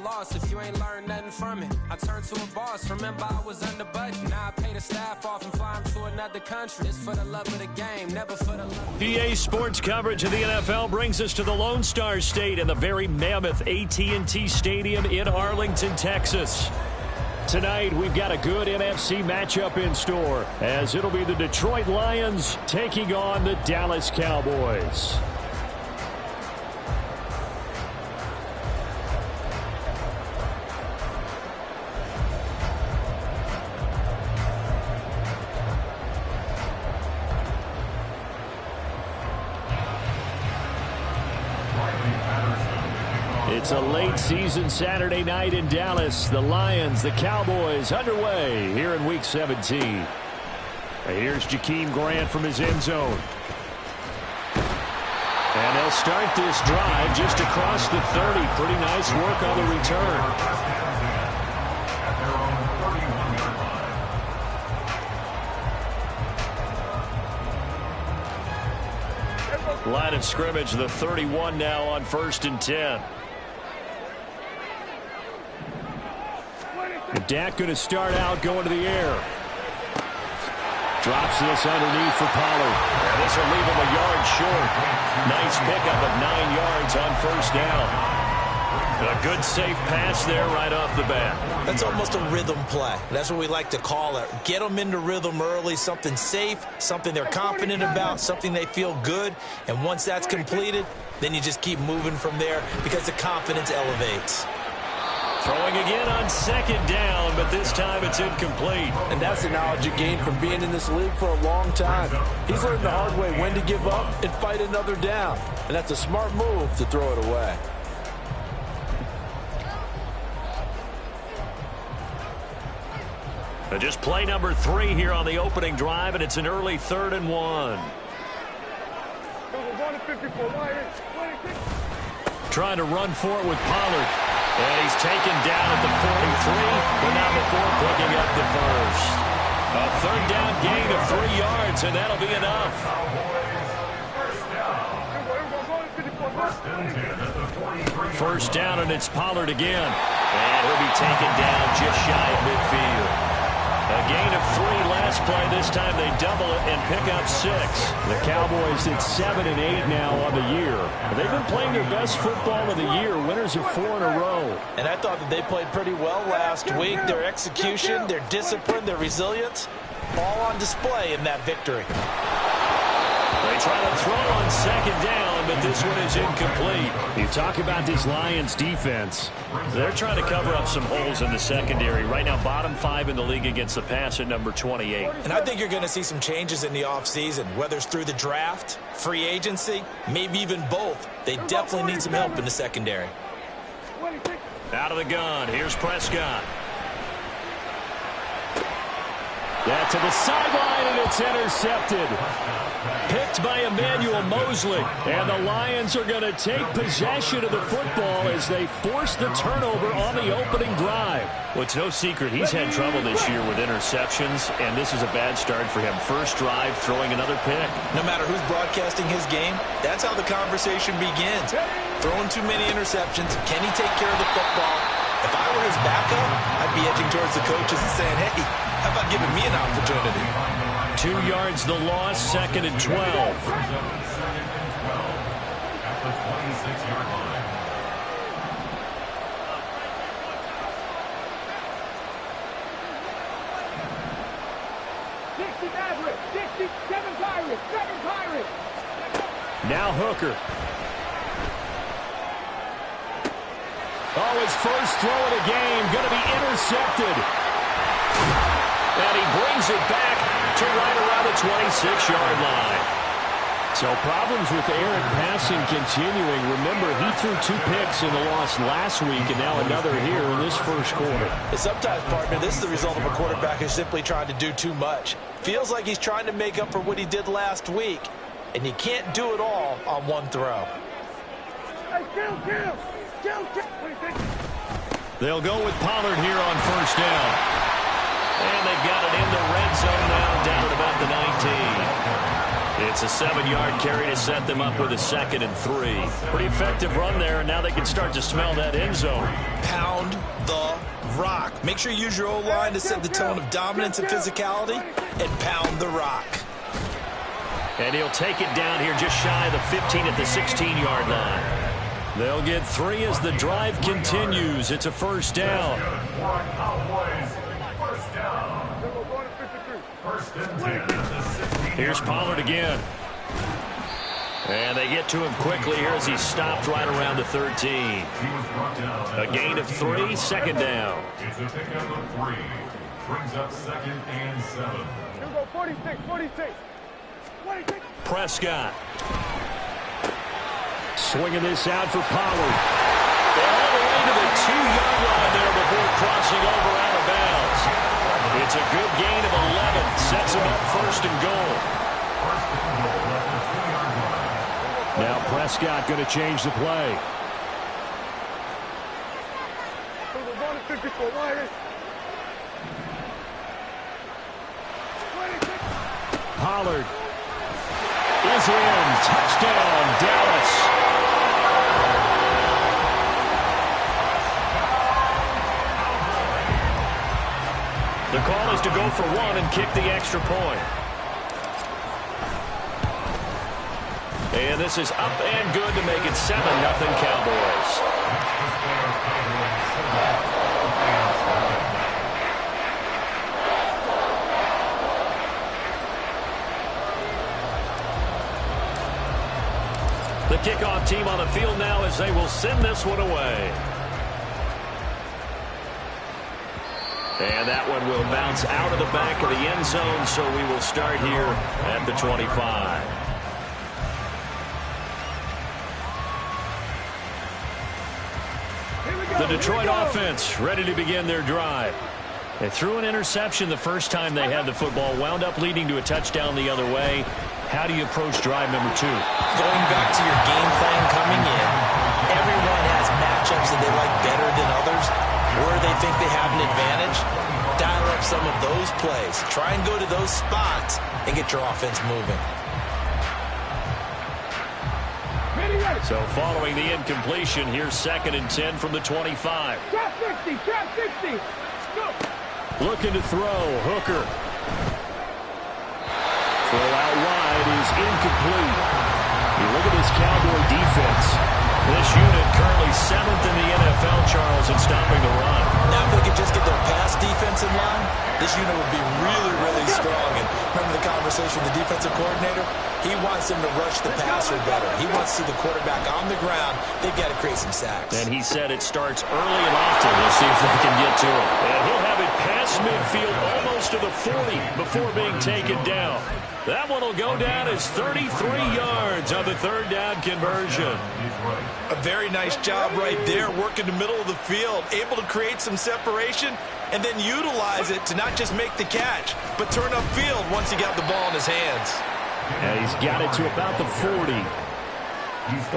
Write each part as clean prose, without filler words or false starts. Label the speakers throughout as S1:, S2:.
S1: loss if you ain't learned nothing from it. I turned to a boss, remember I was under budget. Now I pay the staff off and fly them to another country. It's for the love of the game, never for the love.
S2: PA Sports coverage of the NFL brings us to the Lone Star State and the very mammoth AT&T Stadium in Arlington, Texas. Tonight, we've got a good NFC matchup in store, as it'll be the Detroit Lions taking on the Dallas Cowboys. It's a late-season Saturday night in Dallas. The Lions, the Cowboys, underway here in Week 17. Here's Jakeem Grant from his end zone. And they'll start this drive just across the 30. Pretty nice work on the return. Line of scrimmage, the 31 now on 1st and 10. Dak going to start out going to the air. Drops this underneath for Pollard. And this will leave him a yard short. Nice pickup of 9 yards on 1st down. A good safe pass there right off the bat.
S3: That's almost a rhythm play. That's what we like to call it. Get them into rhythm early, something safe, something they're confident about, something they feel good. And once that's completed, then you just keep moving from there because the confidence elevates.
S2: Throwing again on 2nd down, but this time it's incomplete.
S4: And that's the knowledge you gain from being in this league for a long time. He's learned the hard way when to give up and fight another down. And that's a smart move to throw it away.
S2: Just play number 3 here on the opening drive, and it's an early 3rd and 1. Trying to run for it with Pollard. And he's taken down at the 43, but not before picking up the first. A 3rd down gain of 3 yards, and that'll be enough. First down, and it's Pollard again. And he'll be taken down just shy of midfield. A gain of 3 last play. This time they double it and pick up 6.
S5: The Cowboys at 7 and 8 now on the year. They've been playing their best football of the year. Winners of 4 in a row.
S3: And I thought that they played pretty well last week. Their execution, their discipline, their resilience, all on display in that victory.
S2: They try to throw on 2nd down, but this one is incomplete.
S5: You talk about this Lions defense.
S2: They're trying to cover up some holes in the secondary. Right now, bottom 5 in the league against the pass at number 28.
S3: And I think you're going to see some changes in the offseason, whether it's through the draft, free agency, maybe even both. They definitely need some help in the secondary.
S2: Out of the gun, here's Prescott.
S5: That to the sideline, and it's intercepted. Picked by Emmanuel Mosley. And the Lions are going to take possession of the football as they force the turnover on the opening drive.
S2: Well, it's no secret he's had trouble this year with interceptions, and this is a bad start for him. First drive, throwing another pick.
S3: No matter who's broadcasting his game, that's how the conversation begins. Throwing too many interceptions. Can he take care of the football? If I were his backup, I'd be edging towards the coaches and saying, hey, how about giving me an opportunity?
S2: 2 yards the loss, 2nd and 12.
S5: Now Hooker. Oh, his first throw of the game, going to be intercepted.
S2: And he brings it back to right around the 26-yard line.
S5: So problems with errant passing continuing. Remember, he threw 2 picks in the loss last week, and now another here in this first quarter.
S3: And sometimes, partner, this is the result of a quarterback who's simply trying to do too much. Feels like he's trying to make up for what he did last week, and you can't do it all on one throw.
S2: They'll go with Pollard here on first down. And they've got it in the red zone now, down at about the 19. It's a 7-yard carry to set them up with a 2nd and 3. Pretty effective run there, and now they can start to smell that end zone.
S3: Pound the rock. Make sure you use your O-line to set the tone of dominance and physicality, and pound the rock.
S2: And he'll take it down here just shy of the 15 at the 16-yard line. They'll get 3 as the drive continues. It's a first down. Here's Pollard again. And they get to him quickly here as he's stopped right around the 13. A gain of 3, 2nd down.
S6: It's a pickup of 3. Brings up 2nd and 7.
S7: Here we go, 46, 46.
S2: Prescott. Swinging this out for Pollard. All the way to the 2-yard line there before crossing over out of bounds. It's a good gain of 11. Sets him up 1st and goal. Now Prescott going to change the play. Pollard is in. Touchdown, Dallas. The call is to go for 1 and kick the extra point. And this is up and good to make it 7-0 Cowboys. The kickoff team on the field now as they will send this one away. And that one will bounce out of the back of the end zone, so we will start here at the 25. The Detroit offense ready to begin their drive. They threw an interception the first time they had the football, wound up leading to a touchdown the other way. How do you approach drive number 2?
S3: Going back to your game plan coming in, everyone has matchups that they like better than others, where they think they have an advantage. Dial up some of those plays. Try and go to those spots and get your offense moving.
S2: So following the incompletion, here's 2nd and 10 from the 25.
S7: Trap 60, trap 60. Go.
S2: Looking to throw, Hooker. Throw out wide is incomplete. You look at this Cowboy defense. This unit currently 7th in the NFL, Charles, in stopping the run.
S3: Now if they could just get their pass defense in line, this unit would be really, really strong. And remember the conversation with the defensive coordinator? He wants them to rush the passer better. He wants to see the quarterback on the ground. They've got to create some sacks.
S2: And he said it starts early and often. We'll see if they can get to it. And he'll have it past midfield almost to the 40 before being taken down. That one will go down as 33 yards on the 3rd down conversion.
S3: A very nice job right there, working the middle of the field, able to create some separation and then utilize it to not just make the catch, but turn upfield once he got the ball in his hands.
S2: And he's got it to about the 40.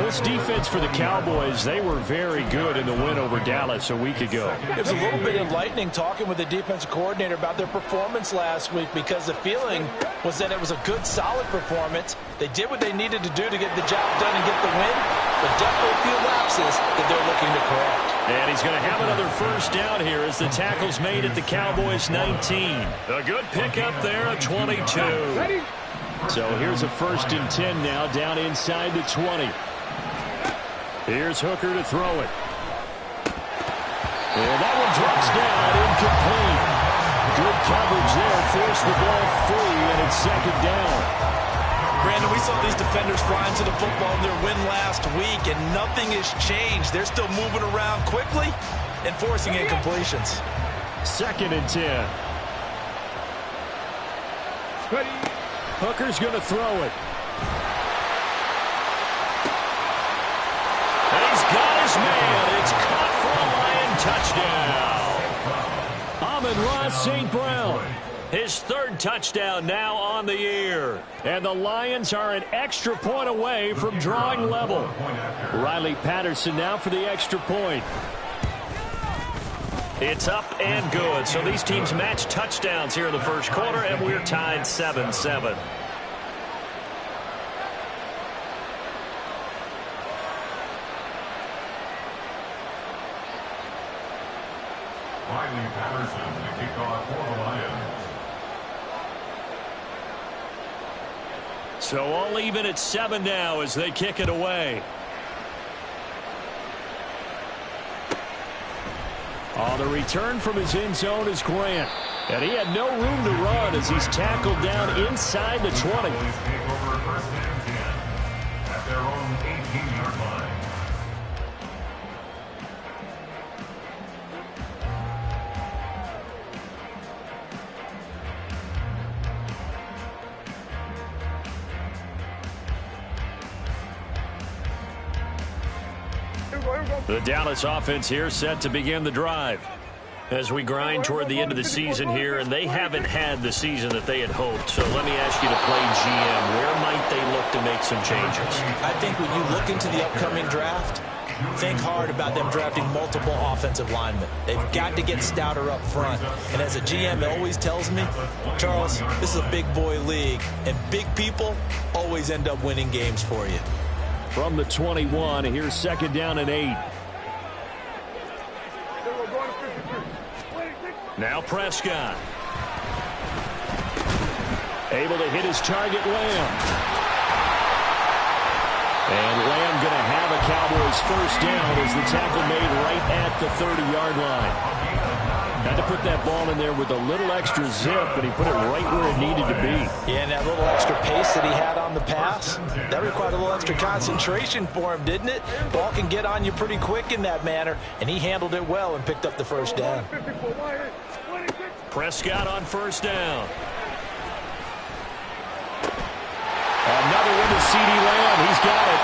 S2: This defense for the Cowboys, they were very good in the win over Dallas a week ago.
S4: It was a little bit enlightening talking with the defensive coordinator about their performance last week, because the feeling was that it was a good, solid performance. They did what they needed to do to get the job done and get the win, but definitely a few lapses that they're looking to correct.
S2: And he's going to have another first down here as the tackle's made at the Cowboys' 19. A good pickup there at 22.
S7: Ready?
S2: So here's a 1st and 10 now down inside the 20. Here's Hooker to throw it. And that one drops down, incomplete. Good coverage there, forced the ball free, and it's 2nd down.
S3: Brandon, we saw these defenders flying to the football in their win last week, and nothing has changed. They're still moving around quickly and forcing incompletions.
S2: 2nd and 10.
S7: Ready?
S2: Hooker's going to throw it. And he's got his man. It's caught for a Lion touchdown. Amon-Ra St. Brown. His 3rd touchdown now on the year. And the Lions are an extra point away from drawing level. Riley Patterson now for the extra point. It's up and good. So these teams match touchdowns here in the 1st quarter, and we're tied 7-7.
S6: Riley Patterson to kick off for the Lions.
S2: So all even at 7 now as they kick it away. On the return from his end zone is Grant. And he had no room to run as he's tackled down inside the 20.
S6: Take over first and 10 at their own 18-yard line.
S2: The Dallas offense here set to begin the drive as we grind toward the end of the season here, and they haven't had the season that they had hoped. So let me ask you to play GM. Where might they look to make some changes?
S3: I think when you look into the upcoming draft, think hard about them drafting multiple offensive linemen. They've got to get stouter up front. And as a GM, it always tells me, Charles, this is a big boy league, and big people always end up winning games for you.
S2: From the 21, here's 2nd down and 8. Now Prescott. Able to hit his target, Lamb. And Lamb going to have a Cowboys first down as the tackle made right at the 30-yard line. Had to put that ball in there with a little extra zip, but he put it right where it needed to be.
S4: Yeah, and that little extra pace that he had on the pass, that required a little extra concentration for him, didn't it? Ball can get on you pretty quick in that manner, and he handled it well and picked up the first down.
S2: Prescott on first down. Another one to CeeDee Lamb. He's got it.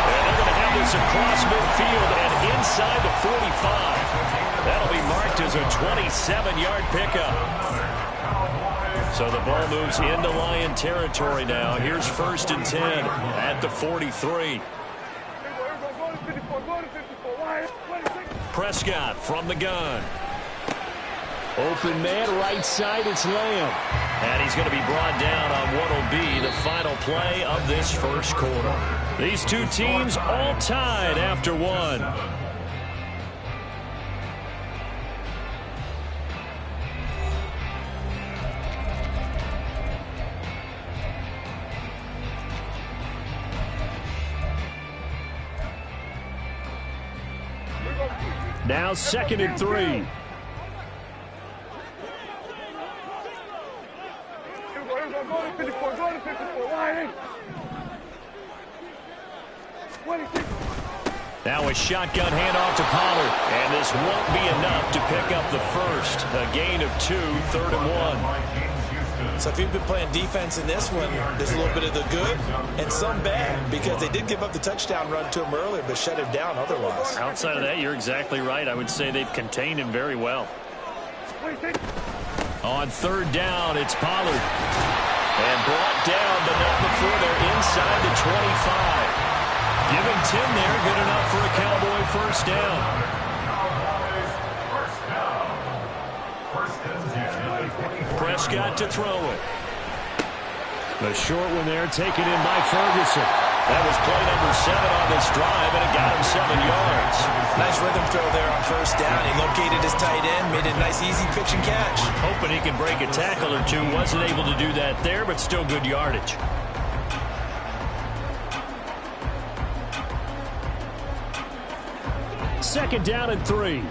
S2: And they're going to have this across midfield and inside the 45. That'll be marked as a 27-yard pickup. So the ball moves into Lion territory now. Here's 1st and 10 at the 43. Prescott from the gun. Open man, right side, it's Lamb. And he's going to be brought down on what will be the final play of this first quarter. These two teams all tied after one. Now 2nd and 3. Now a shotgun handoff to Pollard, and this won't be enough to pick up the first. A gain of 2, 3rd and 1.
S3: So if you've been playing defense in this one, there's a little bit of the good and some bad, because they did give up the touchdown run to him earlier, but shut him down otherwise.
S2: Outside of that, you're exactly right. I would say they've contained him very well. On 3rd down, it's Pollard. And brought down, but not before they're inside the 25. Give him 10 there, good enough for a Cowboy first down. Prescott to throw it. The short one there taken in by Ferguson. That was play number 7 on this drive, and it got him 7 yards.
S3: Nice rhythm throw there on first down. He located his tight end, made a nice easy pitch and catch.
S2: Hoping he can break a tackle or two. Wasn't able to do that there, but still good yardage. Second down and 3.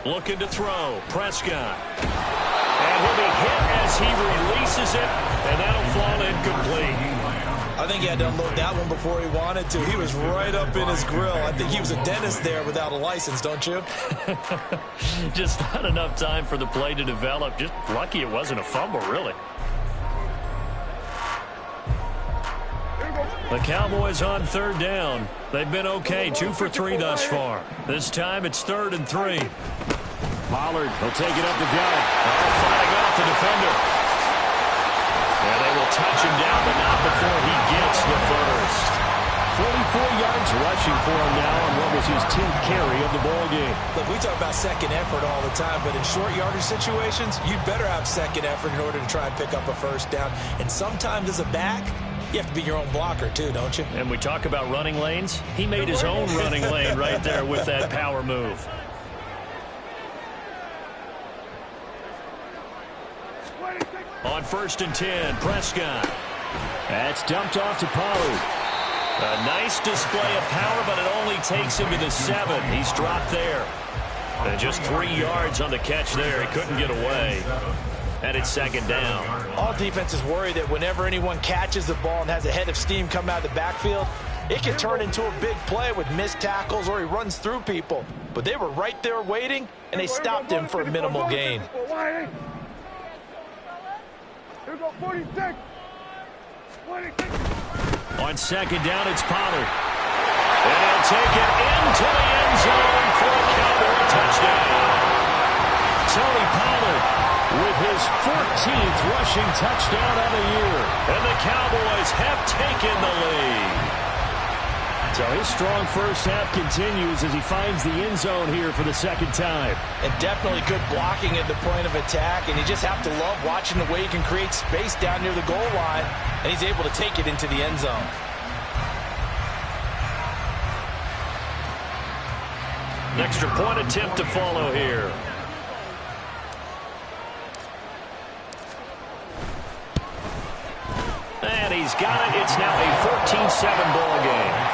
S2: Looking to throw. Prescott. And he'll be hit as he releases it, and that'll fall incomplete.
S3: I think he had to unload that one before he wanted to. He was right up in his grill. I think he was a dentist there without a license, don't you?
S2: Just not enough time for the play to develop. Just lucky it wasn't a fumble, really. The Cowboys on 3rd down. They've been okay, 2 for 3 thus far. This time it's 3rd and 3. Pollard will take it up the gut. Fighting off the defender. And they will touch him down, but not before he gets the first. 44 yards rushing for him now on what was his 10th carry of the ball game.
S3: Look, we talk about second effort all the time, but in short yardage situations, you'd better have second effort in order to try and pick up a first down. And sometimes as a back, You have to be your own blocker, too, don't you?
S2: And we talk about running lanes. He made his own running lane right there with that power move. On 1st and 10, Prescott. That's dumped off to Pollard. A nice display of power, but it only takes him to the 7. He's dropped there. And just 3 yards on the catch there. He couldn't get away. And it's 2nd down.
S4: All defenses worry that whenever anyone catches the ball and has a head of steam come out of the backfield, it can turn into a big play with missed tackles or he runs through people. But they were right there waiting, and they stopped him for a minimal gain.
S7: Here go 46. 46.
S2: On 2nd down, it's Pollard. And he'll take it into the end zone for a Cowboy touchdown. Tony Pollard with his 14th rushing touchdown of the year. And the Cowboys have taken the lead. So his strong first half continues as he finds the end zone here for the 2nd time.
S4: And definitely good blocking at the point of attack, and you just have to love watching the way he can create space down near the goal line, and he's able to take it into the end zone.
S2: An extra point attempt to follow here. And he's got it. It's now a 14-7 ball game.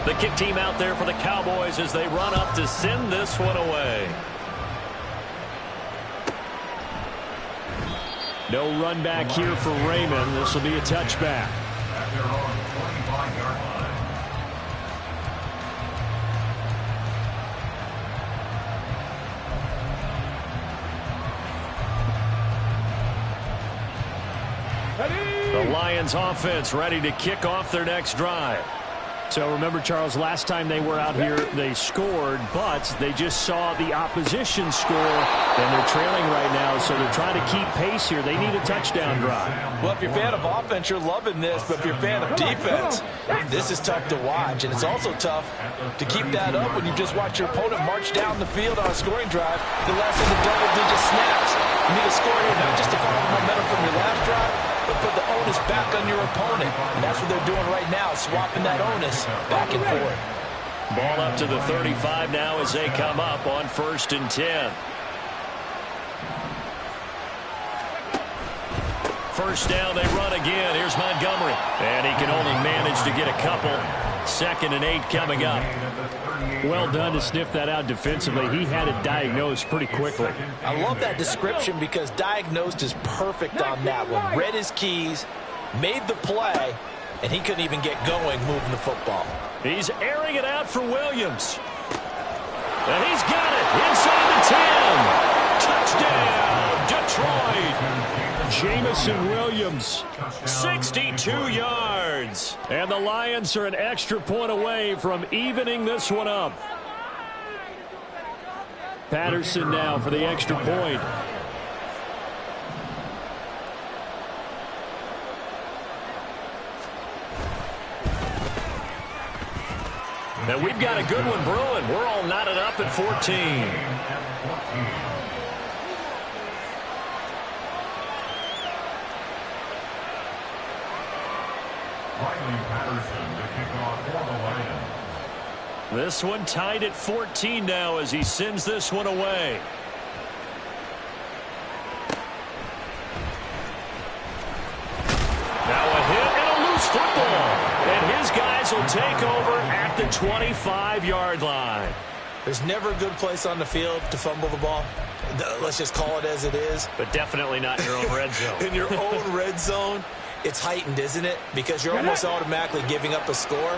S2: The kick team out there for the Cowboys as they run up to send this one away. No run back here for Raymond. This will be a touchback.
S6: At their own 25-yard line.
S2: The Lions offense ready to kick off their next drive. So remember, Charles, last time they were out here, they scored, but they just saw the opposition score, and they're trailing right now, so they're trying to keep pace here. They need a touchdown drive.
S4: Well, if you're a fan of offense, you're loving this, but if you're a fan of defense, this is tough to watch, and it's also tough to keep that up when you just watch your opponent march down the field on a scoring drive. The last of the double-digit snaps. You need to score here, not just to follow the momentum from your last drive, but put the onus back on your opponent. And that's what they're doing right now, swapping that onus back and forth.
S2: Ball up to the 35 now as they come up on 1st and 10. First down, they run again. Here's Montgomery. And he can only manage to get a couple. 2nd and 8 coming up. Well done to sniff that out defensively. He had it diagnosed pretty quickly.
S4: I love that description because diagnosed is perfect on that one. Read his keys, made the play, and he couldn't even get going moving the football.
S2: He's airing it out for Williams. And he's got it inside the 10. Touchdown, Detroit. Jamison Williams, 62 yards. And the Lions are an extra point away from evening this one up. Patterson now for the extra point. And we've got a good one brewing. We're all knotted up at 14.
S6: Patterson to kick off for the Lions.
S2: This one tied at 14 now as he sends this one away. Now a hit and a loose football. And his guys will take over at the 25-yard line.
S3: There's never a good place on the field to fumble the ball. Let's just call it as it is.
S2: But definitely not in your own red zone.
S3: In your own red zone, it's heightened, isn't it? Because you're almost automatically giving up a score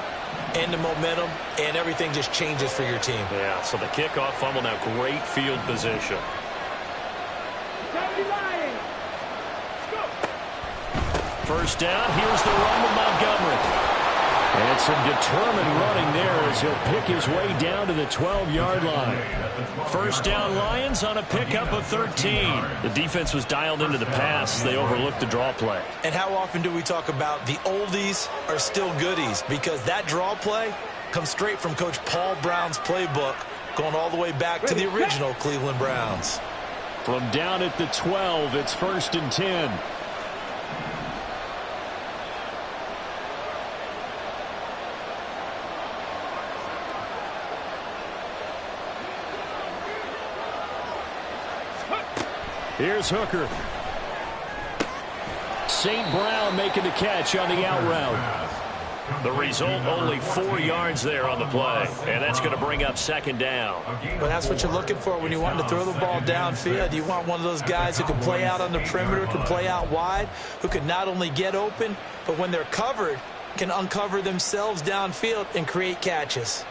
S3: and the momentum, and everything just changes for your team.
S2: Yeah, so the kickoff fumble now, great field position. First down, here's the run with Montgomery. And some determined running there as he'll pick his way down to the 12-yard line. First down Lions on a pickup of 13. The defense was dialed into the pass. They overlooked the draw play.
S3: And how often do we talk about the oldies are still goodies? Because that draw play comes straight from Coach Paul Brown's playbook, going all the way back to the original Cleveland Browns.
S2: From down at the 12, it's 1st and 10. Here's Hooker. St. Brown making the catch on the out route. The result, only 4 yards there on the play. And that's going to bring up 2nd down.
S3: Well, that's what you're looking for when you want to throw the ball downfield. You want one of those guys who can play out on the perimeter, can play out wide, who can not only get open, but when they're covered, can uncover themselves downfield and create catches.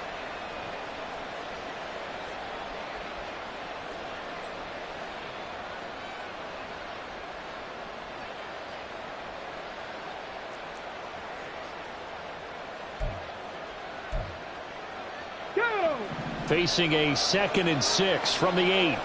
S2: Facing a 2nd and 6 from the 8.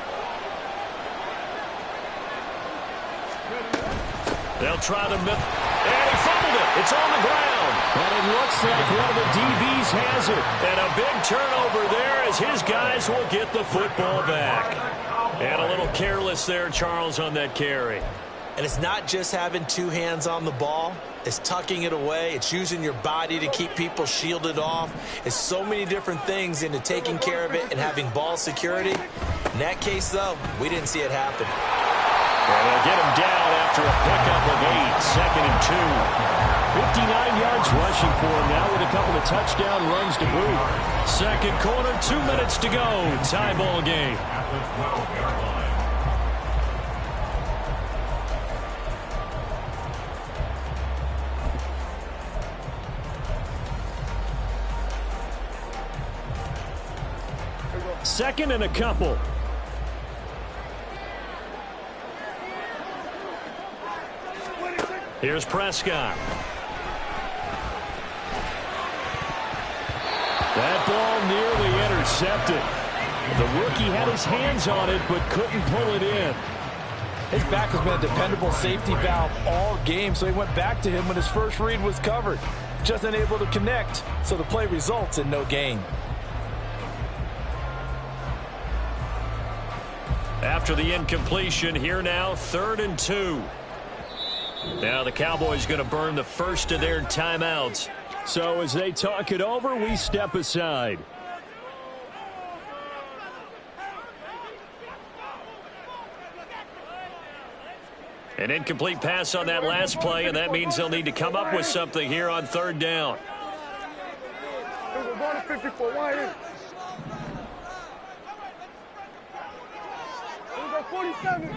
S2: They'll try to and he fumbled it. It's on the ground. And it looks like one of the DBs has it. And a big turnover there as his guys will get the football back. And a little careless there, Charles, on that carry.
S3: And it's not just having 2 hands on the ball. It's tucking it away. It's using your body to keep people shielded off. It's so many different things into taking care of it and having ball security. In that case, though, we didn't see it happen.
S2: And they'll get him down after a pickup of 8, 2nd and 2. 59 yards rushing for him now with a couple of touchdown runs to boot. Second quarter, 2 minutes to go. Tie ball game. Second and a couple. Here's Prescott. That ball nearly intercepted. The rookie had his hands on it but couldn't pull it in.
S4: His back has been a dependable safety valve all game, so he went back to him when his first read was covered. Just unable to connect, so the play results in no gain.
S2: After the incompletion, here now, 3rd and 2. Now the Cowboys going to burn the first of their timeouts. So as they talk it over, we step aside. An incomplete pass on that last play, and that means they'll need to come up with something here on 3rd down.
S7: We're going to 54. Why is? 47.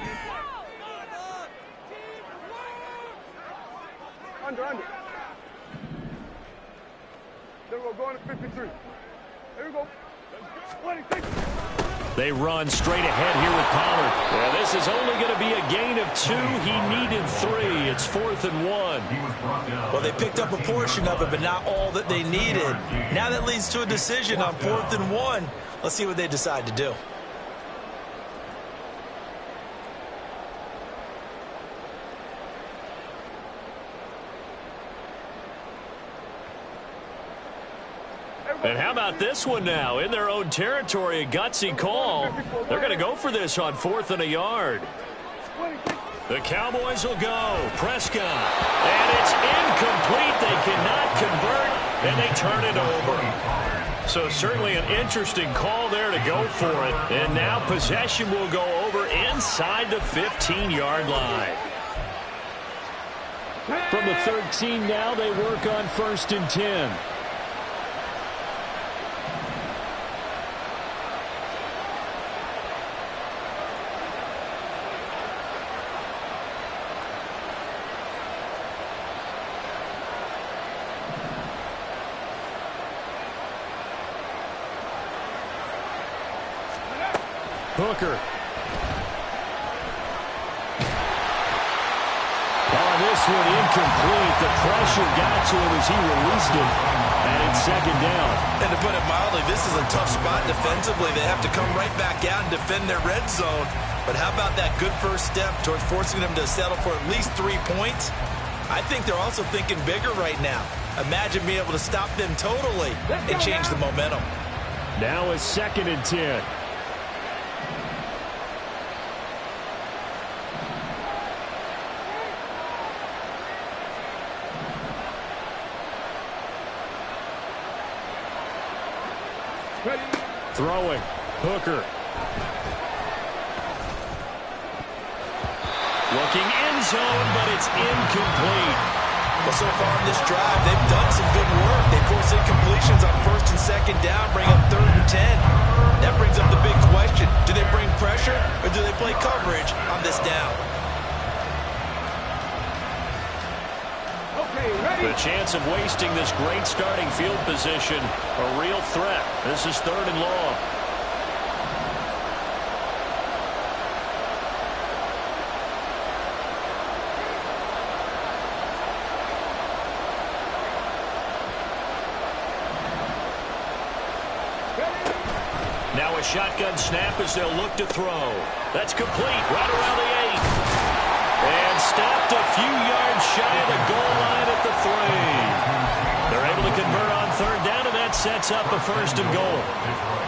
S7: Under. Then we're going to 53. There we go. 26.
S2: They run straight ahead here with Pollard. Well, this is only going to be a gain of 2. He needed 3. It's 4th and 1.
S3: Well, they picked up a portion of it, but not all that they needed. Now that leads to a decision on 4th and 1. Let's see what they decide to do.
S2: And how about this one now? In their own territory, a gutsy call. They're going to go for this on 4th and a yard. The Cowboys will go. Prescott. And it's incomplete. They cannot convert, and they turn it over. So certainly an interesting call there to go for it. And now possession will go over inside the 15-yard line. From the 13 now, they work on 1st and 10. Hooker. Oh, this one incomplete. The pressure got to him as he released it.
S5: And it's second down.
S3: And to put it mildly, this is a tough spot defensively. They have to come right back out and defend their red zone. But how about that good first step towards forcing them to settle for at least 3 points? I think they're also thinking bigger right now. Imagine being able to stop them totally and change the momentum.
S5: Now it's 2nd and 10. Throwing. Hooker. Looking end zone, but it's incomplete.
S3: Well, so far in this drive, they've done some good work. They force incompletions on 1st and 2nd down, bring up 3rd and 10. That brings up the big question. Do they bring pressure or do they play coverage on this down?
S2: The chance of wasting this great starting field position, a real threat. This is 3rd and long. Now a shotgun snap as they'll look to throw. That's complete right around the 8. And stopped a few yards shy of the goal line at the 3. They're able to convert on 3rd down, and that sets up a 1st and goal.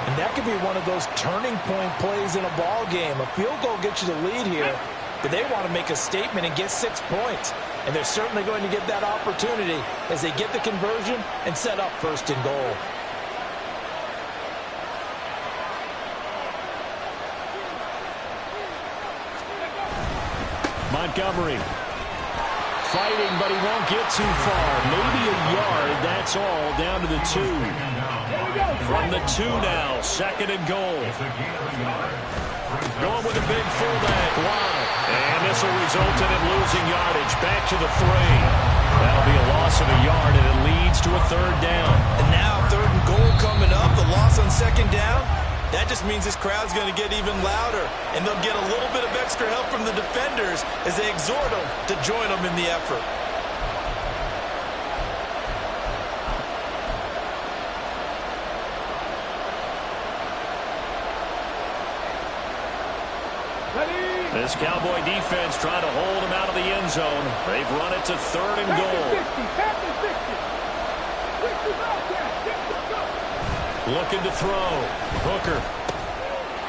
S4: And that could be one of those turning point plays in a ball game. A field goal gets you the lead here, but they want to make a statement and get 6 points. And they're certainly going to get that opportunity as they get the conversion and set up 1st and goal.
S2: Montgomery fighting, but he won't get too far. Maybe a yard, that's all, down to the 2. From the 2 now, 2nd and goal. Going with a big fullback. Wow. And this will result in him losing yardage. Back to the 3. That'll be a loss of a yard, and it leads to a 3rd down.
S3: And now 3rd and goal coming up. The loss on 2nd down. That just means this crowd's going to get even louder, and they'll get a little bit of extra help from the defenders as they exhort them to join them in the effort.
S2: This Cowboy defense trying to hold him out of the end zone. They've run it to 3rd and goal. Looking to throw. Hooker.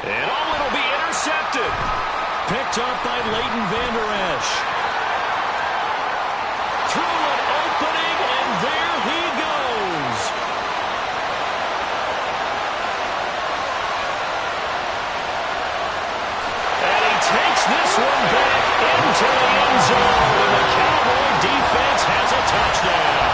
S2: And it'll be intercepted. Picked up by Leighton Vander Esch. Through an opening, and there he goes. And he takes this one back into the end zone. And the Cowboy defense has a touchdown.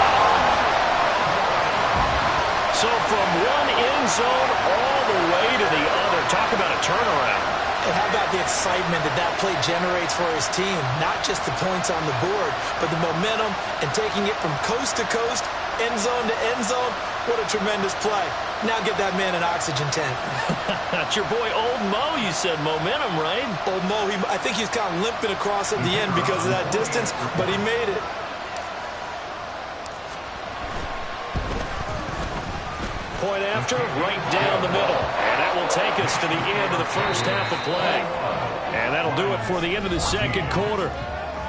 S2: So from one end zone all the way to the other. Talk about a turnaround.
S3: And how about the excitement that play generates for his team? Not just the points on the board, but the momentum and taking it from coast to coast, end zone to end zone. What a tremendous play. Now get that man an oxygen tent.
S2: That's your boy Old Mo, you said. Momentum, right?
S3: Old Mo, I think he's kind of limping across at the end because of that distance, but he made it.
S2: Point after, right down the middle. And that will take us to the end of the first half of play. And that'll do it for the end of the 2nd quarter.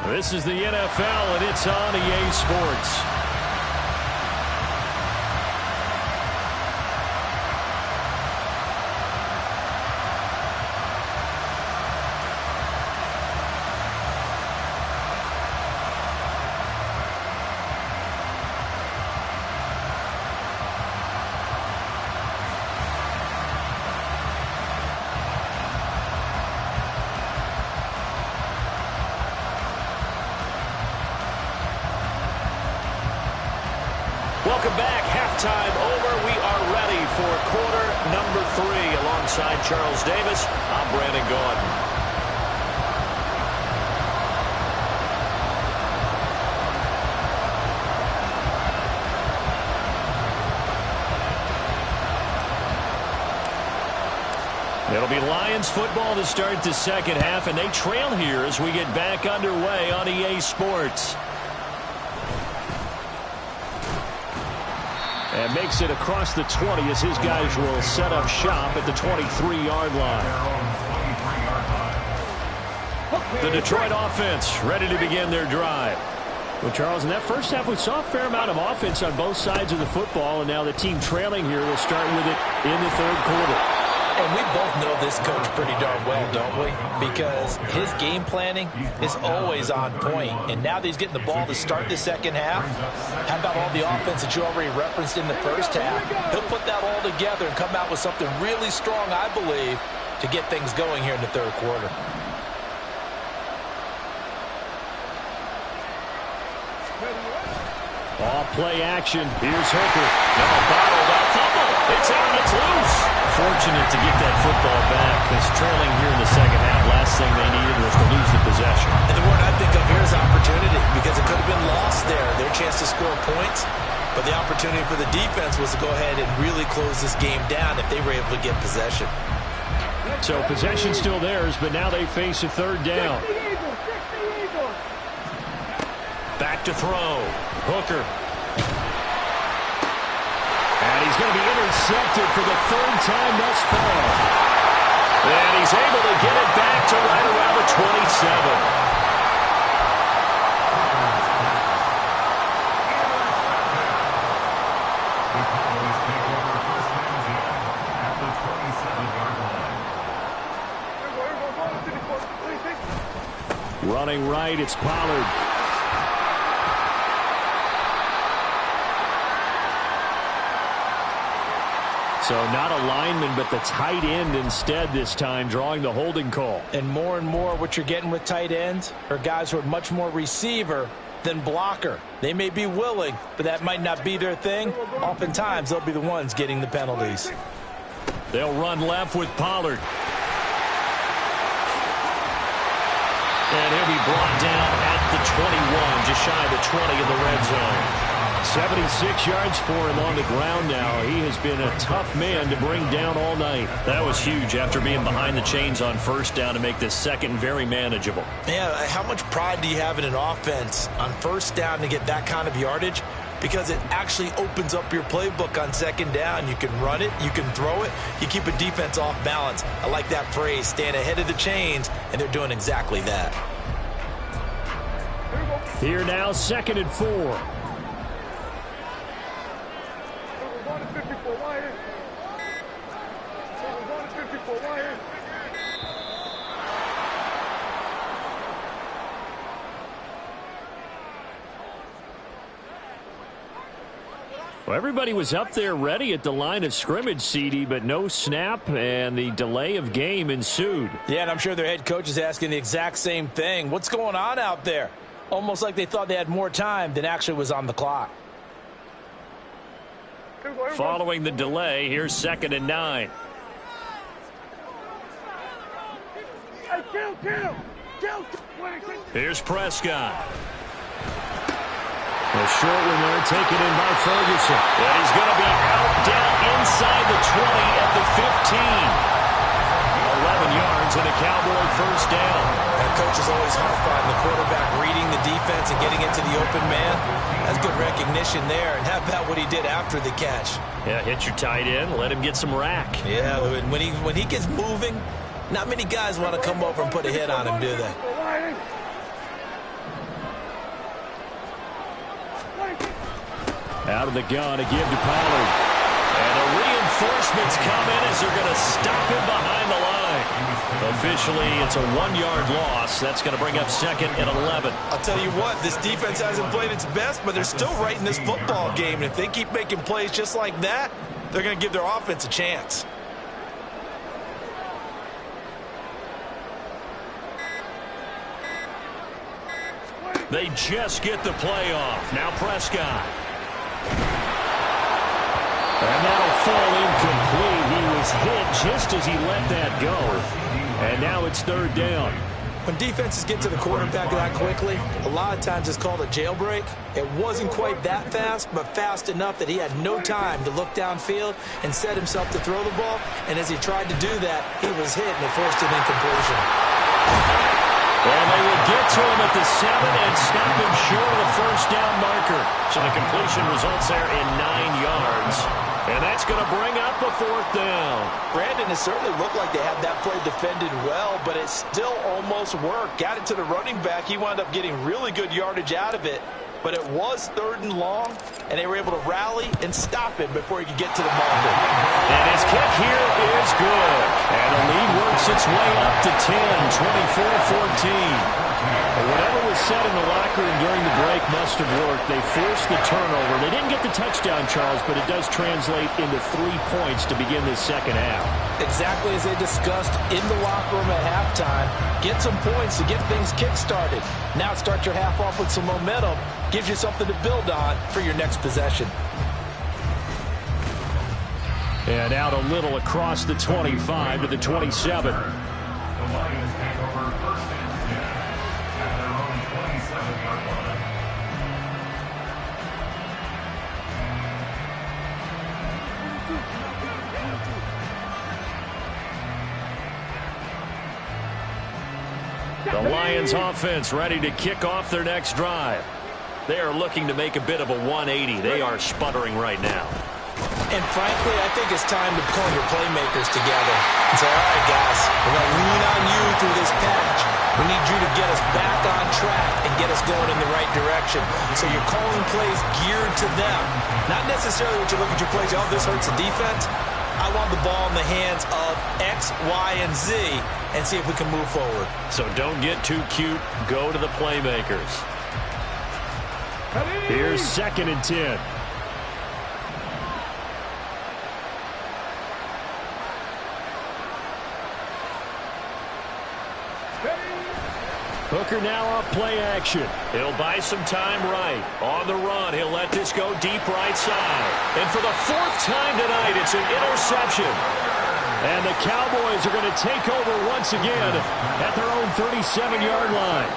S2: This is the NFL, and it's on EA Sports. Welcome back. Halftime over. We are ready for quarter number 3. Alongside Charles Davis, I'm Brandon Gaudin. It'll be Lions football to start the second half, and they trail here as we get back underway on EA Sports. And makes it across the 20 as his guys will set up shop at the 23-yard line. The Detroit offense ready to begin their drive. Well, Charles, in that first half, we saw a fair amount of offense on both sides of the football, and now the team trailing here will start with it in the third quarter.
S4: And we both know this coach pretty darn well, don't we? Because his game planning is always on point. And now that he's getting the ball to start the second half, how about all the offense that you already referenced in the first half? He'll put that all together and come out with something really strong, I believe, to get things going here in the third quarter.
S2: Off play action. Here's Hooker. Now bottled up fumble. It's out. It's loose. Fortunate to get that football back because trailing here in the second half, last thing they needed was to lose the possession.
S3: And the word I think of here is opportunity because it could have been lost there. Their chance to score points. But the opportunity for the defense was to go ahead and really close this game down if they were able to get possession.
S2: So possession still theirs, but now they face a third down. Back to throw. Hooker. And he's going to be intercepted for the third time thus far. And he's able to get it back to right around the 27. Running right, it's Pollard. So not a lineman, but the tight end instead this time, drawing the holding call.
S4: And more what you're getting with tight ends are guys who are much more receiver than blocker. They may be willing, but that might not be their thing. Oftentimes, they'll be the ones getting the penalties.
S2: They'll run left with Pollard. And he'll be brought down at the 21, just shy of the 20 in the red zone. 76 yards for him on the ground now. He has been a tough man to bring down all night. That was huge after being behind the chains on first down to make this second very manageable.
S3: Yeah, how much pride do you have in an offense on first down to get that kind of yardage? Because it actually opens up your playbook on second down. You can run it, you can throw it, you keep a defense off balance. I like that phrase, staying ahead of the chains, and they're doing exactly that.
S2: Here now, 2nd and 4. Well, everybody was up there ready at the line of scrimmage, CD, but no snap, and the delay of game ensued.
S4: Yeah, and I'm sure their head coach is asking the exact same thing. What's going on out there? Almost like they thought they had more time than actually was on the clock.
S2: Following the delay, here's 2nd and 9. Here's Prescott. A short one there, taken in by Ferguson. And he's going to be out down inside the 20 at the 15. 11 yards and a Cowboy first down.
S3: That coach is always harped on the quarterback reading the defense and getting into the open man. That's good recognition there. And how about what he did after the catch?
S2: Yeah, hit your tight end, let him get some rack.
S3: Yeah, when he gets moving, not many guys want to come over and put a hit on him, do they?
S2: Out of the gun to give to Pollard. And the reinforcements come in as they're going to stop him behind the line. Officially, it's a 1-yard loss. That's going to bring up 2nd and 11.
S3: I'll tell you what, this defense hasn't played its best, but they're still right in this football game. And if they keep making plays just like that, they're going to give their offense a chance.
S2: They just get the play off. Now Prescott. And that'll fall incomplete. He was hit just as he let that go. And now it's 3rd down.
S3: When defenses get to the quarterback that quickly, a lot of times it's called a jailbreak. It wasn't quite that fast, but fast enough that he had no time to look downfield and set himself to throw the ball. And as he tried to do that, he was hit and it forced an incompletion.
S2: And they will get to to him at the 7 and stop him short of the first down marker. So the completion results there in 9 yards. And that's going to bring up a 4th down.
S4: Brandon, it certainly looked like they had that play defended well, but it still almost worked. Got it to the running back. He wound up getting really good yardage out of it. But it was 3rd and long, and they were able to rally and stop him before he could get to the marker.
S2: And his kick here is good. And the lead works its way up to 10, 24-14. Whatever was said in the locker room during the break must have worked. They forced the turnover. They didn't get the touchdown, Charles, but it does translate into 3 points to begin this second half.
S4: Exactly as they discussed in the locker room at halftime. Get some points to get things kick-started. Now start your half off with some momentum. Gives you something to build on for your next possession.
S2: And out a little across the 25 to the 27.
S6: The Lions take over 1st and 10 at their own 27-yard line.
S2: The Lions offense ready to kick off their next drive. They are looking to make a bit of a 180. They are sputtering right now.
S3: And frankly, I think it's time to pull your playmakers together and say, all right, guys, we're going to lean on you through this patch. We need you to get us back on track and get us going in the right direction. So you're calling plays geared to them. Not necessarily what you look at your plays, oh, this hurts the defense. I want the ball in the hands of X, Y, and Z and see if we can move forward.
S2: So don't get too cute. Go to the playmakers. Here's 2nd and 10. Hooker now off play action. He'll buy some time right. On the run, he'll let this go deep right side. And for the 4th time tonight, it's an interception. And the Cowboys are going to take over once again at their own 37-yard line.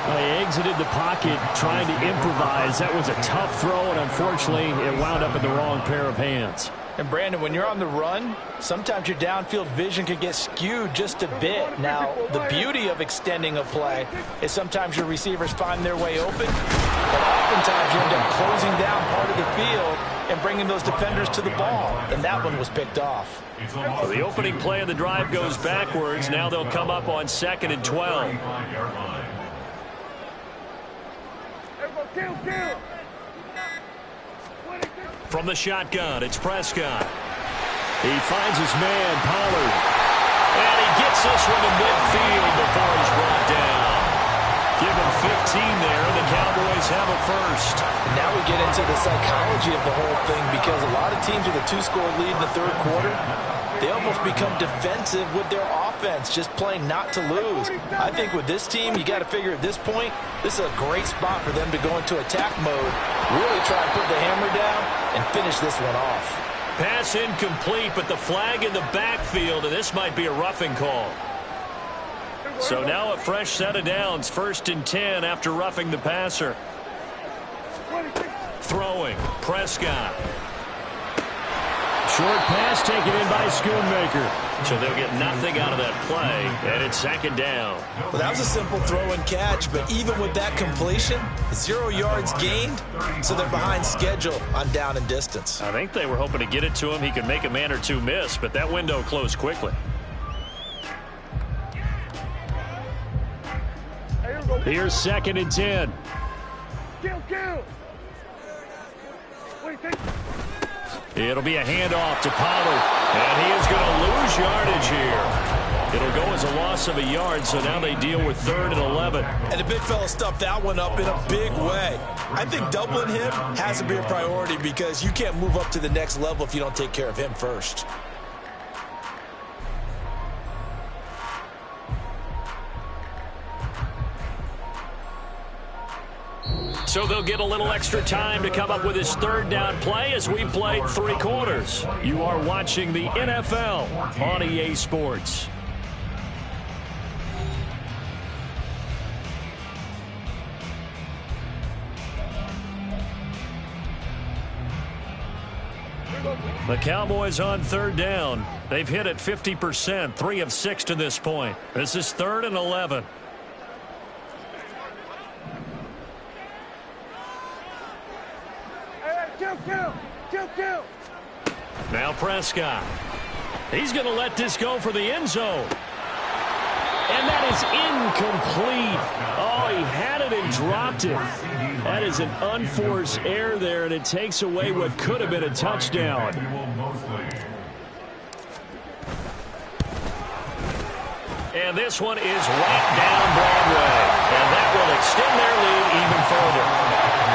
S2: They exited the pocket trying to improvise. That was a tough throw, and unfortunately, it wound up in the wrong pair of hands.
S4: And Brandon, when you're on the run, sometimes your downfield vision can get skewed just a bit. Now, the beauty of extending a play is sometimes your receivers find their way open, but oftentimes you end up closing down part of the field and bringing those defenders to the ball, and that one was picked off.
S2: So the opening play of the drive goes backwards. Now they'll come up on 2nd and 12. From the shotgun, it's Prescott. He finds his man, Pollard. And he gets this one to midfield before he's brought down. Give him 15 there, and the Cowboys have a first.
S4: And now we get into the psychology of the whole thing, because a lot of teams with a 2-score lead in the 3rd quarter, they almost become defensive with their offense, just playing not to lose. I think with this team, you got to figure at this point, this is a great spot for them to go into attack mode, really try and put the hammer down and finish this one off.
S2: Pass incomplete, but the flag in the backfield, and this might be a roughing call. So now a fresh set of downs, 1st and 10 after roughing the passer. Throwing, Prescott. Short pass taken in by Schoonmaker. So they'll get nothing out of that play, and it's 2nd down.
S3: Well, that was a simple throw and catch, but even with that completion, 0 yards gained, so they're behind schedule on down and distance.
S2: I think they were hoping to get it to him. He could make a man or two miss, but that window closed quickly. Here's 2nd and 10. It'll be a handoff to Pollard, and he is going to lose yardage here. It'll go as a loss of a yard, so now they deal with 3rd and 11.
S3: And the big fella stuffed that one up in a big way. I think doubling him has to be a priority, because you can't move up to the next level if you don't take care of him first.
S2: So they'll get a little extra time to come up with his 3rd down play as we've played 3 quarters. You are watching the NFL on EA Sports. The Cowboys on 3rd down. They've hit it 50%, 3 of 6 to this point. This is 3rd and 11.
S7: Kill.
S2: Now Prescott. He's going to let this go for the end zone. And that is incomplete. Oh, he had it and dropped it. That is an unforced error there, and it takes away what could have been a touchdown. And this one is right down Broadway. And that will extend their lead even further.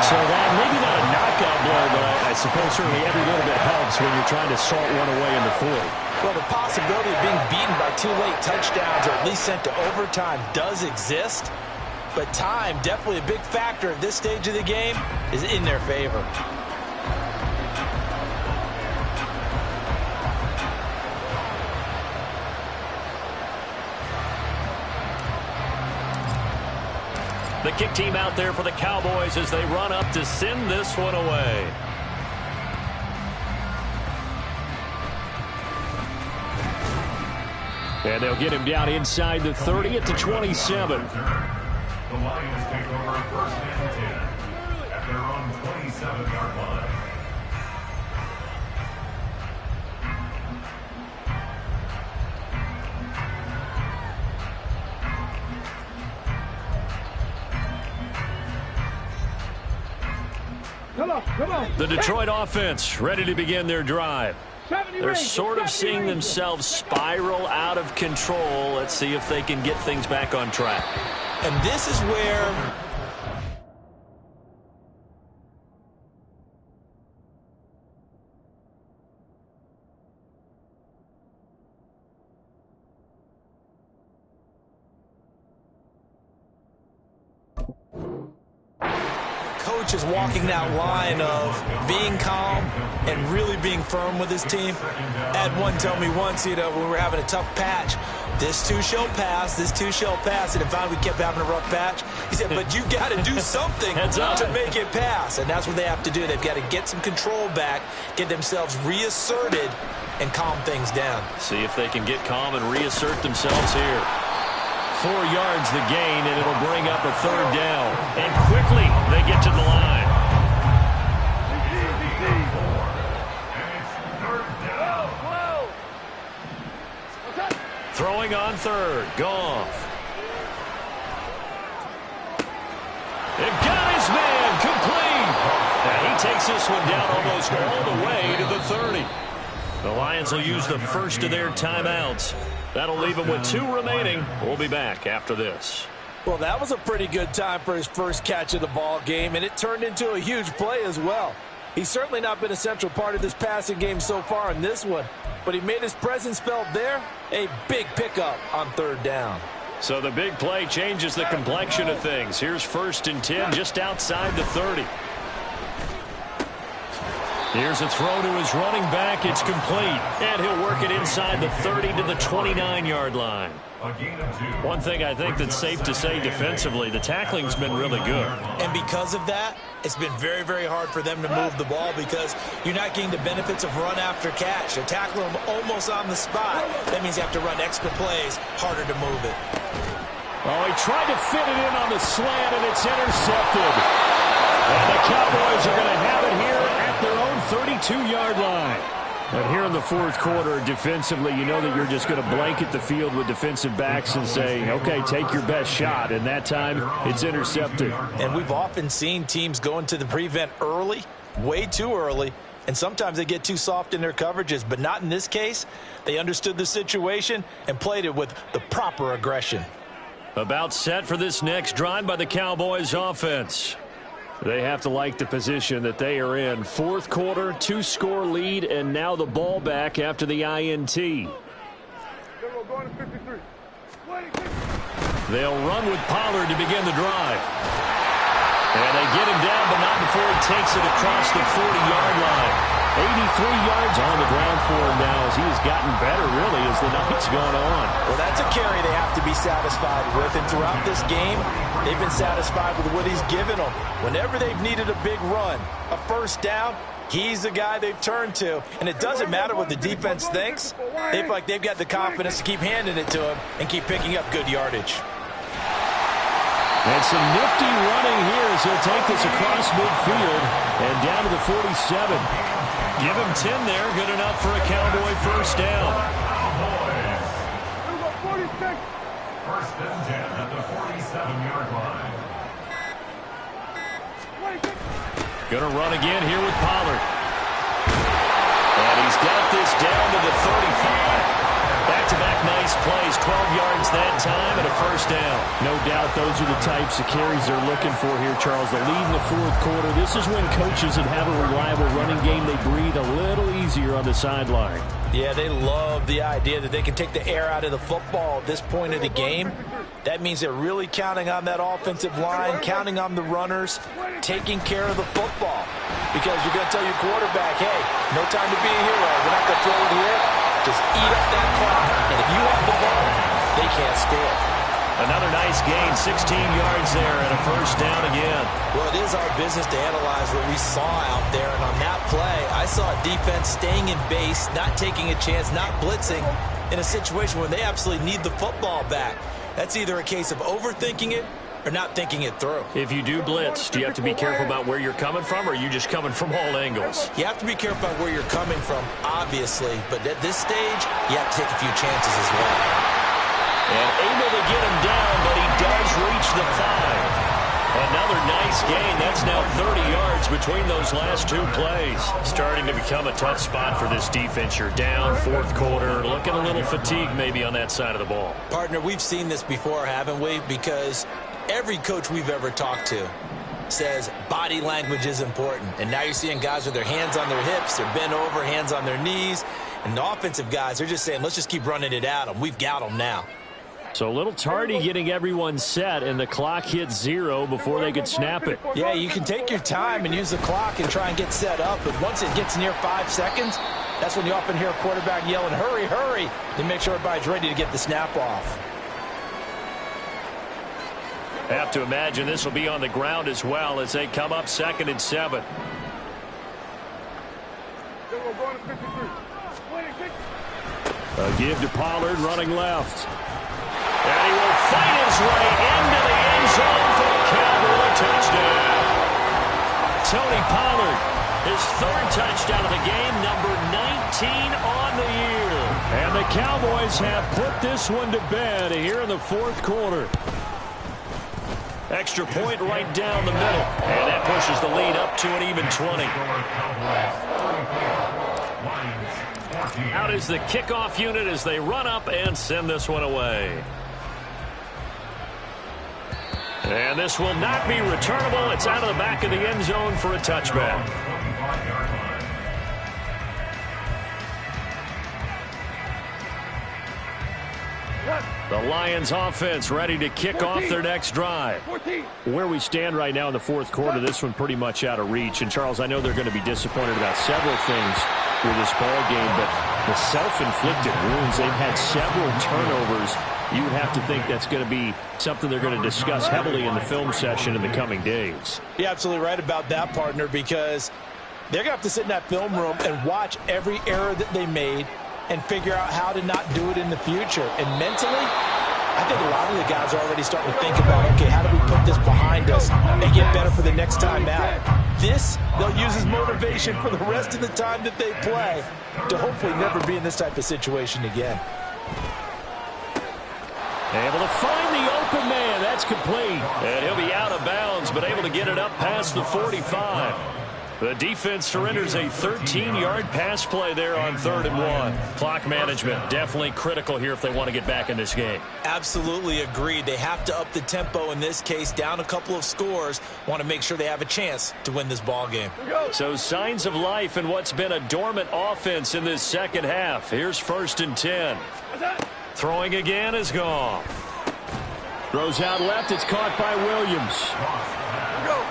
S2: So that, maybe not a knockout blow, but I suppose certainly every little bit helps when you're trying to salt one away in the fourth.
S4: Well, the possibility of being beaten by 2 late touchdowns or at least sent to overtime does exist. But time, definitely a big factor at this stage of the game, is in their favor.
S2: The kick team out there for the Cowboys as they run up to send this one away. And they'll get him down inside the 30 at the 27.
S6: The Lions take over 1st and 10 at their own 27-yard line.
S7: Come on.
S2: The Detroit offense ready to begin their drive. They're sort of seeing themselves spiral out of control. Let's see if they can get things back on track.
S3: And this is where coach is walking that line of being calm and really being firm with his team. I had one tell me once, when we were having a tough patch, this too shall pass, and if finally we kept having a rough patch, he said, but you got to do something to make it pass, and that's what they have to do. They've got to get some control back, get themselves reasserted, and calm things down.
S2: See if they can get calm and reassert themselves here. 4 yards the gain, and it'll bring up a 3rd down. And quickly, they get to the line. Throwing on 3rd. Goff. They've got his man complete. And he takes this one down almost all the way to the 30. The Lions will use the first of their timeouts. That'll leave him with 2 remaining. We'll be back after this.
S4: Well, that was a pretty good time for his first catch of the ball game, and it turned into a huge play as well. He's certainly not been a central part of this passing game so far in this one, but he made his presence felt there. A big pickup on 3rd down.
S2: So the big play changes the complexion of things. Here's 1st and 10 just outside the 30. Here's a throw to his running back. It's complete. And he'll work it inside the 30 to the 29-yard line. One thing I think that's safe to say defensively, the tackling's been really good.
S3: And because of that, it's been very, very hard for them to move the ball because you're not getting the benefits of run after catch. They're tackling them almost on the spot. That means you have to run extra plays, harder to move it.
S2: Oh, he tried to fit it in on the slant, and it's intercepted. And the Cowboys are going to have it here at their own 32-yard line. But here in the 4th quarter, defensively, you know that you're just going to blanket the field with defensive backs and say, okay, take your best shot. And that time, it's intercepted.
S4: And we've often seen teams go into the prevent early, way too early, and sometimes they get too soft in their coverages. But not in this case. They understood the situation and played it with the proper aggression.
S2: About set for this next drive by the Cowboys offense. They have to like the position that they are in. 4th quarter, 2-score lead, and now the ball back after the INT. They'll run with Pollard to begin the drive. And they get him down, but not before he takes it across the 40-yard line. 83 yards on the ground for him now as he has gotten better, really, as the night's gone on.
S4: Well, that's a carry they have to be satisfied with. And throughout this game, they've been satisfied with what he's given them. Whenever they've needed a big run, a 1st down, he's the guy they've turned to. And it doesn't matter what the defense thinks. They feel like they've got the confidence to keep handing it to him and keep picking up good yardage.
S5: And some nifty running here as he'll take this across midfield and down to the 47.
S2: Give him 10 there. Good enough for a Cowboy first down.
S6: First and 10 at the 47-yard line.
S2: Going to run again here with Pollard. And he's got this down to the 35. Back-to-back nice plays, 12 yards that time and a first down.
S5: No doubt those are the types of carries they're looking for here, Charles. The lead in the fourth quarter. This is when coaches that have a reliable running game, they breathe a little easier on the sideline.
S4: Yeah, they love the idea that they can take the air out of the football at this point of the game. That means they're really counting on that offensive line, counting on the runners, taking care of the football. Because you're going to tell your quarterback, hey, no time to be a hero. We're not going to throw it here. Just eat up that clock. And if you have the ball, they can't score.
S2: Another nice gain, 16 yards there and a first down again.
S3: Well, it is our business to analyze what we saw out there. And on that play, I saw a defense staying in base, not taking a chance, not blitzing in a situation where they absolutely need the football back. That's either a case of overthinking it or not thinking it through.
S2: If you do blitz, do you have to be careful about where you're coming from, or are you just coming from all angles?
S3: You have to be careful about where you're coming from, obviously. But at this stage, you have to take a few chances as well.
S2: And able to get him down, but he does reach the 5. Another nice gain. That's now 30 yards between those last two plays. Starting to become a tough spot for this defense. You're down, fourth quarter, looking a little fatigued maybe on that side of the ball.
S3: Partner, we've seen this before, haven't we? Because every coach we've ever talked to says body language is important. And now you're seeing guys with their hands on their hips, they're bent over, hands on their knees. And the offensive guys, they're just saying, let's just keep running it at them. We've got them now.
S5: So a little tardy getting everyone set, and the clock hits 0 before they could snap it.
S4: Yeah, you can take your time and use the clock and try and get set up, but once it gets near 5 seconds, that's when you often hear a quarterback yelling, hurry, hurry, to make sure everybody's ready to get the snap off.
S2: Have to imagine this will be on the ground as well as they come up 2nd and 7.
S5: A give to Pollard running left.
S2: And he will fight his way into the end zone for a Cowboy touchdown. Tony Pollard, his 3rd touchdown of the game, number 19 on the year.
S5: And the Cowboys have put this one to bed here in the fourth quarter.
S2: Extra point right down the middle. And that pushes the lead up to an even 20. Out is the kickoff unit as they run up and send this one away. And this will not be returnable. It's out of the back of the end zone for a touchback. The Lions offense ready to kick off their next drive.
S5: Where we stand right now in the fourth quarter, this one pretty much out of reach. And, Charles, I know they're going to be disappointed about several things with this ball game, but the self-inflicted wounds, they've had several turnovers. You would have to think that's going to be something they're going to discuss heavily in the film session in the coming days.
S4: You're absolutely right about that, partner, because they're going to have to sit in that film room and watch every error that they made and figure out how to not do it in the future. And mentally, I think a lot of the guys are already starting to think about, okay, how do we put this behind us and get better for the next time out? This, they'll use as motivation for the rest of the time that they play to hopefully never be in this type of situation again.
S5: Able to find the open man. That's complete.
S2: And he'll be out of bounds, but able to get it up past the 45. The defense surrenders a 13-yard pass play there on 3rd and 1. Clock management definitely critical here if they want to get back in this game.
S3: Absolutely agreed. They have to up the tempo in this case, down a couple of scores. Want to make sure they have a chance to win this ball game.
S2: So signs of life in what's been a dormant offense in this second half. Here's 1st and 10. Throwing again is Goff.
S5: Throws out left. It's caught by Williams.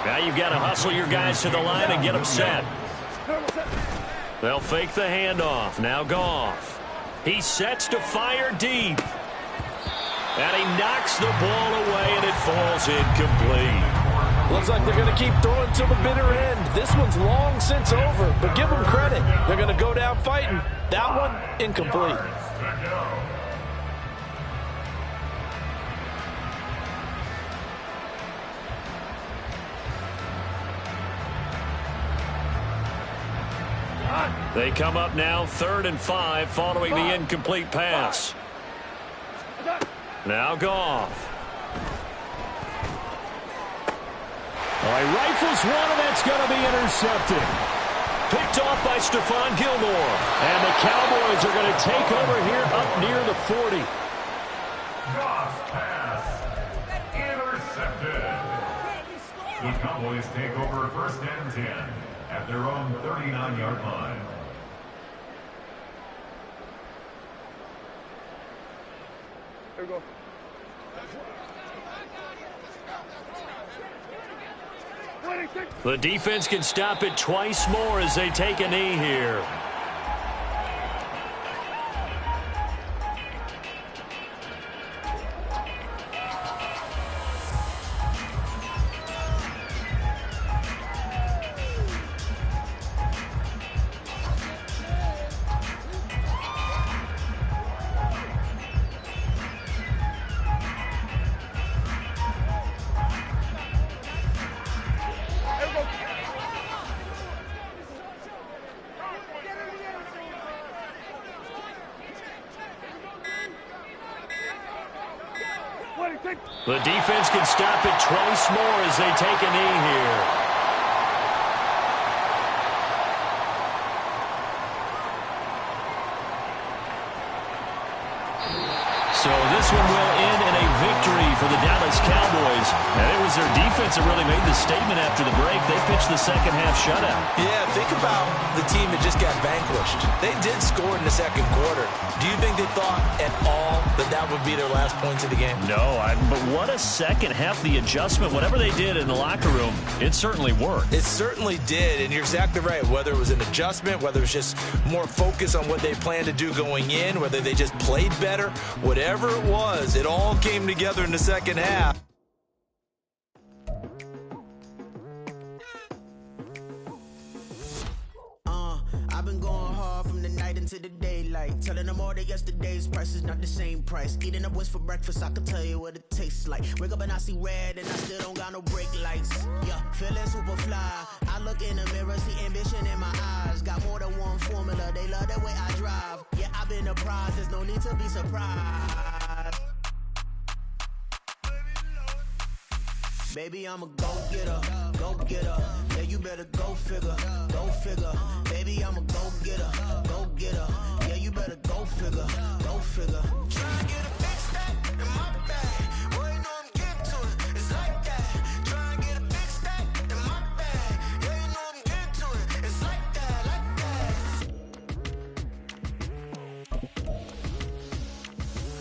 S2: Now you've got to hustle your guys to the line and get them set. They'll fake the handoff. Now Goff. He sets to fire deep. And he knocks the ball away, and it falls incomplete.
S4: Looks like they're going to keep throwing till the bitter end. This one's long since over, but give them credit. They're going to go down fighting. That one, incomplete.
S2: They come up now 3rd and 5 following the incomplete pass. Now Goff.
S5: All right, rifles one, and that's going to be intercepted.
S2: Picked off by Stephon Gilmore. And the Cowboys are going to take over here up near the 40.
S6: Goff's pass. Intercepted. The Cowboys take over 1st and 10 at their own 39-yard line.
S7: Here we go.
S2: The defense can stop it twice more as they take a knee here. The defense can stop it twice more as they take a knee here. So this one will end in a victory for the Dallas Cowboys. And it was their defense that really made the statement after the break. They pitched the second half shutout.
S3: Yeah, think about the team that just got vanquished. They did score in the second quarter. Do you think they thought at all that that would be their last points of the game?
S2: No, but what a second half. The adjustment, whatever they did in the locker room, it certainly worked.
S3: It certainly did, and you're exactly right. Whether it was an adjustment, whether it was just more focus on what they planned to do going in, whether they just played better, whatever it was, it all came together in the second half.
S8: I've been going hard from the night into the daylight, telling them all that yesterday's price is not the same price. Eating up what's for breakfast, I can tell you what it tastes like. Wake up and I see red and I still don't got no brake lights. Yeah, feeling super fly. I look in the mirror, see ambition in my eyes. Got more than one formula, they love the way I drive. Yeah, I've been a prize, there's no need to be surprised. Baby, I'm a go-getter, go-getter. Yeah, you better go figure, go figure. Baby, I'm a go-getter, go-getter. Yeah, you better go figure, go figure. Try and get a big stack in my bag. Boy, you know I'm getting to it, it's like that. Try and get a big stack in my bag. Yeah, you know I'm getting to it, it's like that, like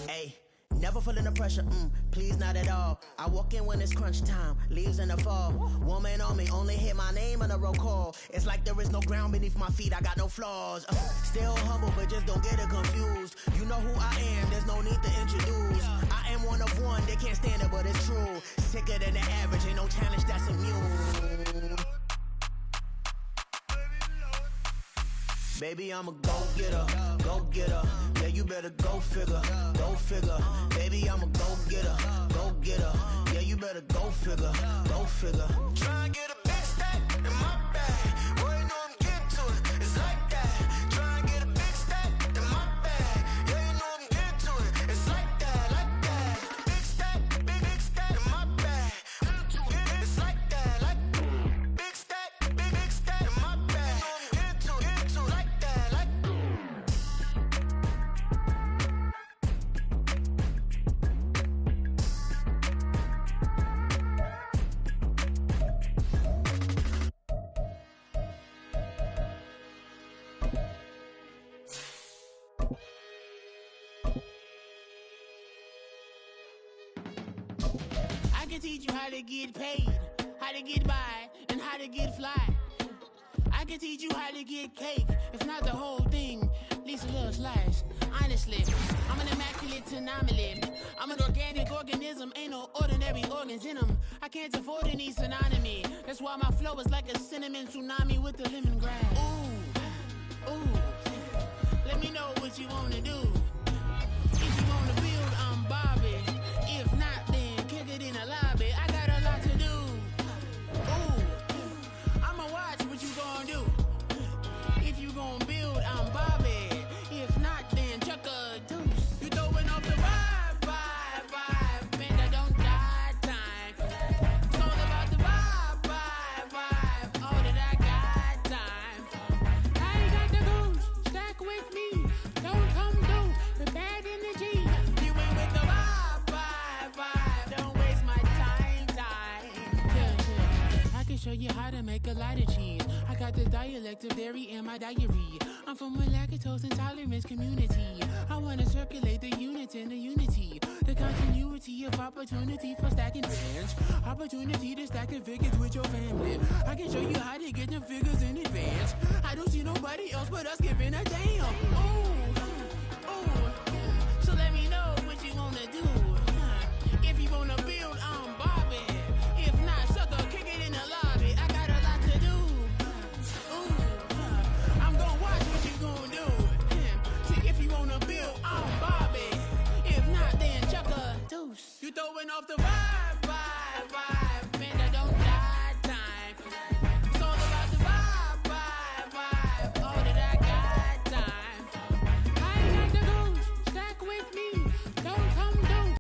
S8: that. Hey, never feeling the pressure, please not at all. I walk in when it's crunch time, leaves in the fall. Woman on me, only hit my name on a roll call. It's like there is no ground beneath my feet, I got no flaws. Still humble, but just don't get it confused. You know who I am, there's no need to introduce. I am one of one, they can't stand it, but it's true. Sicker than the average, ain't no challenge that's immune. Baby, I'm a go-getter, go-getter. Yeah, you better go figure, go figure. Baby, I'm a go-getter, go-getter. Yeah, you better go figure, go figure. Try and get a big stack in my bag. Boy, you know I'm getting to it, it's like that. Try and get a big stack in my bag. Yeah, you know I'm getting to it, it's like that, like that. Big stack, big stack in my bag. It's like that, like big stack in my bag. Get to it, like that, like. I can teach you how to get paid, how to get by, and how to get fly. I can teach you how to get cake, if not the whole thing, at least a little slice. Honestly, I'm an immaculate anomaly. I'm an organic organism, ain't no ordinary organs in them. I can't afford any synonymy. That's why my flow is like a cinnamon tsunami with the lemongrass. Ooh, ooh, let me know what you wanna do. If you wanna build, I'm Bobby. If not, then kick it in the lobby. I got a lot to do. Ooh, I'ma watch what you gon' do. If you gon' like a lot of cheese. I got the dialect of dairy in my diary. I'm from a lactose intolerance community. I wanna circulate the units in the unity. The continuity of opportunity for stacking fans. Opportunity to stack the figures with your family. I can show you how to get the figures in advance. I don't see nobody else but us giving a damn. Ooh. So let me know what you wanna do. If you wanna build on